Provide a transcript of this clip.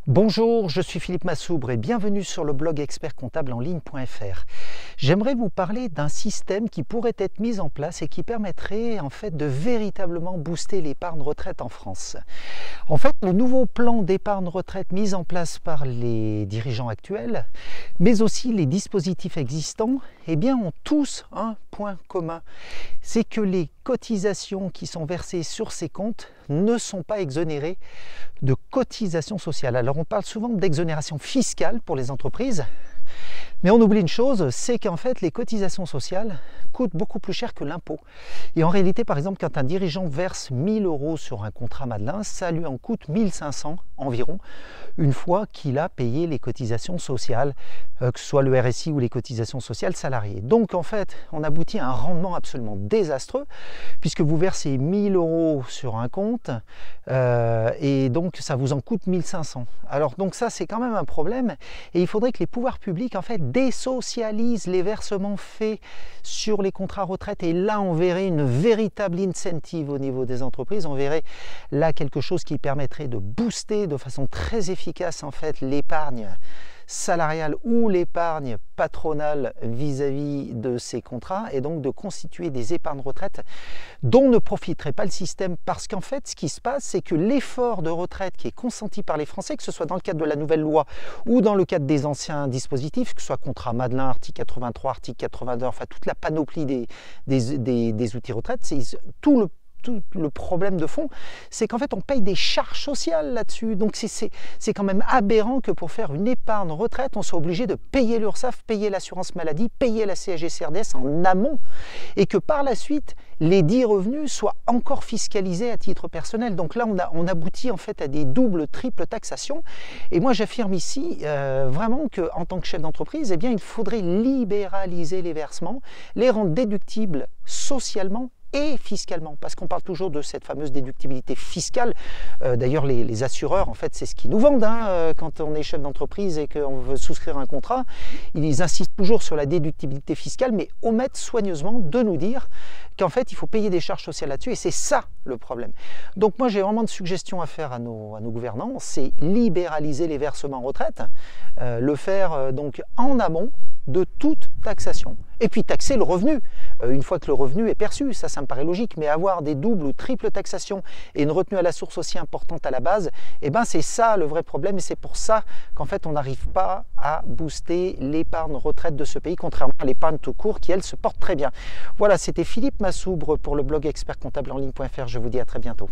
Bonjour, je suis Philippe Massoubre et bienvenue sur le blog expertcomptableenligne.fr. J'aimerais vous parler d'un système qui pourrait être mis en place et qui permettrait en fait de véritablement booster l'épargne retraite en France. En fait, le nouveau plan d'épargne retraite mis en place par les dirigeants actuels, mais aussi les dispositifs existants, eh bien, ont tous un point commun. C'est que les cotisations qui sont versées sur ces comptes ne sont pas exonérées de cotisations sociales. Alors on parle souvent d'exonération fiscale pour les entreprises, mais on oublie une chose, c'est qu'en fait les cotisations sociales coûtent beaucoup plus cher que l'impôt. Et en réalité, par exemple, quand un dirigeant verse 1000 € sur un contrat Madelin, ça lui en coûte 1500 environ, une fois qu'il a payé les cotisations sociales, que ce soit le RSI ou les cotisations sociales salariées. Donc en fait, on aboutit à un rendement absolument désastreux, puisque vous versez 1000 € sur un compte, et donc ça vous en coûte 1500. Alors donc ça, c'est quand même un problème, et il faudrait que les pouvoirs publics en fait désocialisent les versements faits sur les contrats retraite, et là on verrait une véritable incentive au niveau des entreprises. On verrait là quelque chose qui permettrait de booster de façon très efficace en fait l'épargne salariale ou l'épargne patronale vis-à-vis de ces contrats, et donc de constituer des épargnes retraite dont ne profiterait pas le système, parce qu'en fait ce qui se passe, c'est que l'effort de retraite qui est consenti par les Français, que ce soit dans le cadre de la nouvelle loi ou dans le cadre des anciens dispositifs, que ce soit contrat Madelin, article 83, article 82, enfin toute la panoplie des outils retraite, c'est tout le problème de fond, c'est qu'en fait on paye des charges sociales là-dessus. Donc c'est quand même aberrant que pour faire une épargne retraite, on soit obligé de payer l'URSSAF, payer l'assurance maladie, payer la CSG-CRDS en amont, et que par la suite, les dits revenus soient encore fiscalisés à titre personnel. Donc là, on aboutit en fait à des doubles, triples taxations. Et moi, j'affirme ici vraiment qu'en tant que chef d'entreprise, eh bien, il faudrait libéraliser les versements, les rendre déductibles socialement et fiscalement, parce qu'on parle toujours de cette fameuse déductibilité fiscale. D'ailleurs, les assureurs, en fait, c'est ce qu'ils nous vendent quand on est chef d'entreprise et qu'on veut souscrire un contrat. Ils insistent toujours sur la déductibilité fiscale, mais omettent soigneusement de nous dire qu'en fait, il faut payer des charges sociales là-dessus, et c'est ça le problème. Donc moi, j'ai vraiment de suggestions à faire à nos gouvernants, c'est libéraliser les versements en retraite, le faire donc en amont de toute taxation. Et puis taxer le revenu, une fois que le revenu est perçu, ça me paraît logique, mais avoir des doubles ou triples taxations et une retenue à la source aussi importante à la base, eh ben c'est ça le vrai problème, et c'est pour ça qu'en fait on n'arrive pas à booster l'épargne retraite de ce pays, contrairement à l'épargne tout court qui, elle, se porte très bien. Voilà, c'était Philippe Massoubre pour le blog expertcomptableenligne.fr, je vous dis à très bientôt.